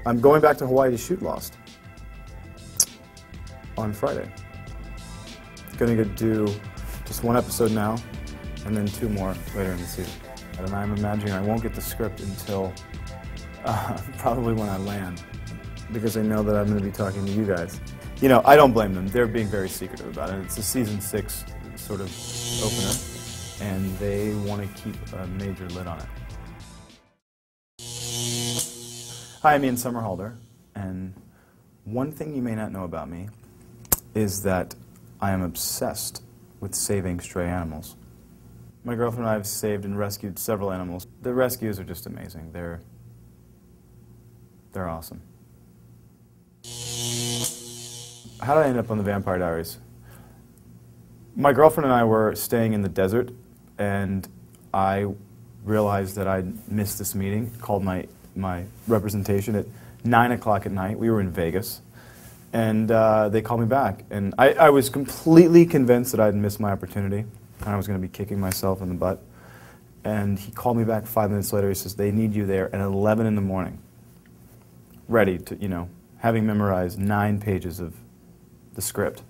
I'm going back to Hawaii to shoot Lost on Friday. Gonna do just one episode now, and then 2 more later in the season. And I'm imagining I won't get the script until probably when I land, because I know that I'm going to be talking to you guys. You know, I don't blame them. They're being very secretive about it. It's a season 6 sort of opener, and they want to keep a major lid on it. Hi, I'm Ian Somerhalder, and one thing you may not know about me is that I am obsessed with saving stray animals. My girlfriend and I have saved and rescued several animals. The rescues are just amazing. They're awesome. How did I end up on the Vampire Diaries? My girlfriend and I were staying in the desert, and I realized that I'd missed this meeting, called my representation at 9 o'clock at night. We were in Vegas, and they called me back. And I was completely convinced that I'd missed my opportunity, and I was going to be kicking myself in the butt. And he called me back 5 minutes later. He says, they need you there at 11 in the morning, ready to, you know, having memorized 9 pages of the script.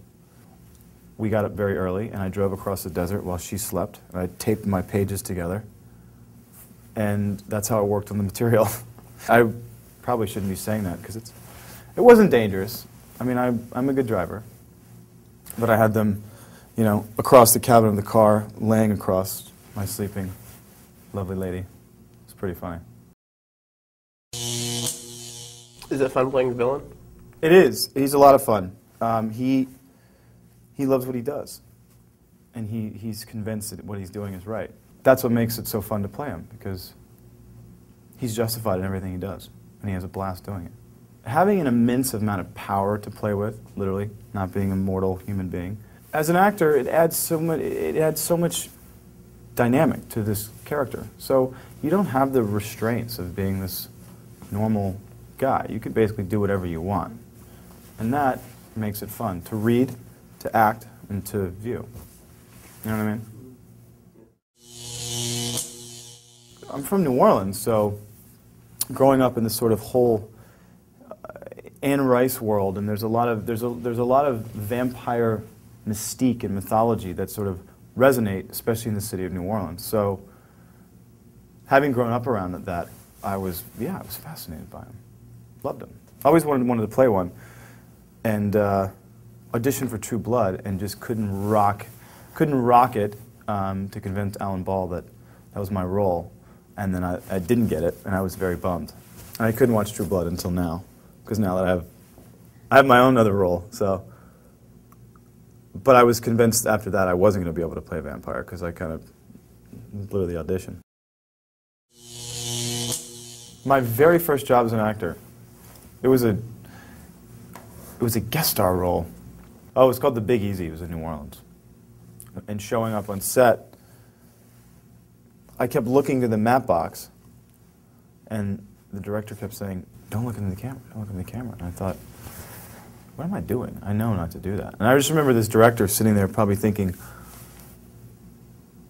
We got up very early, and I drove across the desert while she slept, and I taped my pages together, and that's how it worked on the material. I probably shouldn't be saying that, because it wasn't dangerous. I mean, I'm a good driver, but I had them, you know, across the cabin of the car, laying across my sleeping lovely lady. It's pretty funny. Is it fun playing the villain? It is. He's a lot of fun. He loves what he does, and he's convinced that what he's doing is right. That's what makes it so fun to play him, because he's justified in everything he does, and he has a blast doing it. Having an immense amount of power to play with, literally, not being a mortal human being, as an actor, it adds so much dynamic to this character. So you don't have the restraints of being this normal guy. You can basically do whatever you want, and that makes it fun to read, to act, and to view. You know what I mean? I'm from New Orleans, so growing up in this sort of whole Anne Rice world, and there's a lot of vampire mystique and mythology that sort of resonate, especially in the city of New Orleans. So, having grown up around that, I was fascinated by him, loved him. I always wanted to play one, and auditioned for True Blood, and just couldn't rock it to convince Alan Ball that was my role, and then I didn't get it, and I was very bummed. And I couldn't watch True Blood until now, because now that I have my own other role. So, but I was convinced after that I wasn't going to be able to play a vampire, because I kind of blew the audition. My very first job as an actor, it was a guest star role. Oh, it was called The Big Easy. It was in New Orleans. And showing up on set, I kept looking to the map box, and the director kept saying, don't look into the camera, don't look into the camera. And I thought, what am I doing? I know not to do that. And I just remember this director sitting there probably thinking,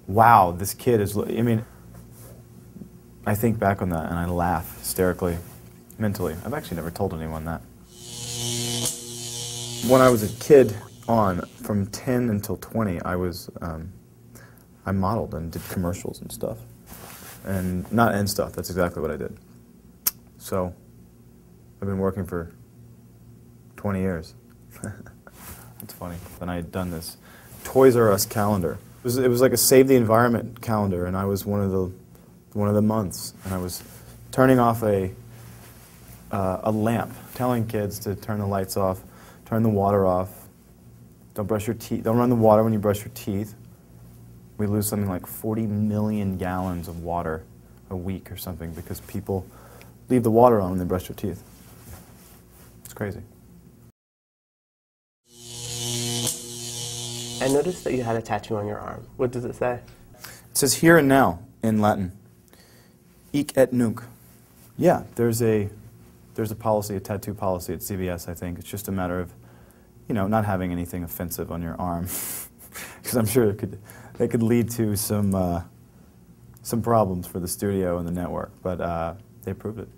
wow, this kid is, I mean, I think back on that and I laugh hysterically, mentally. I've actually never told anyone that. When I was a kid from 10 until 20, I modeled and did commercials and stuff. And stuff, that's exactly what I did. So, I've been working for 20 years. It's funny. Then I had done this Toys R Us calendar. It was like a Save the Environment calendar, and I was one of the months, and I was turning off a lamp, telling kids to turn the lights off, turn the water off, don't brush your teeth, don't run the water when you brush your teeth. We lose something like 40 million gallons of water a week or something because people leave the water on when they brush their teeth. It's crazy. I noticed that you had a tattoo on your arm. What does it say? It says here and now in Latin. Hic et nunc. Yeah, there's a policy, a tattoo policy at CBS, I think. It's just a matter of, you know, not having anything offensive on your arm. Because I'm sure it could lead to some problems for the studio and the network. But they proved it.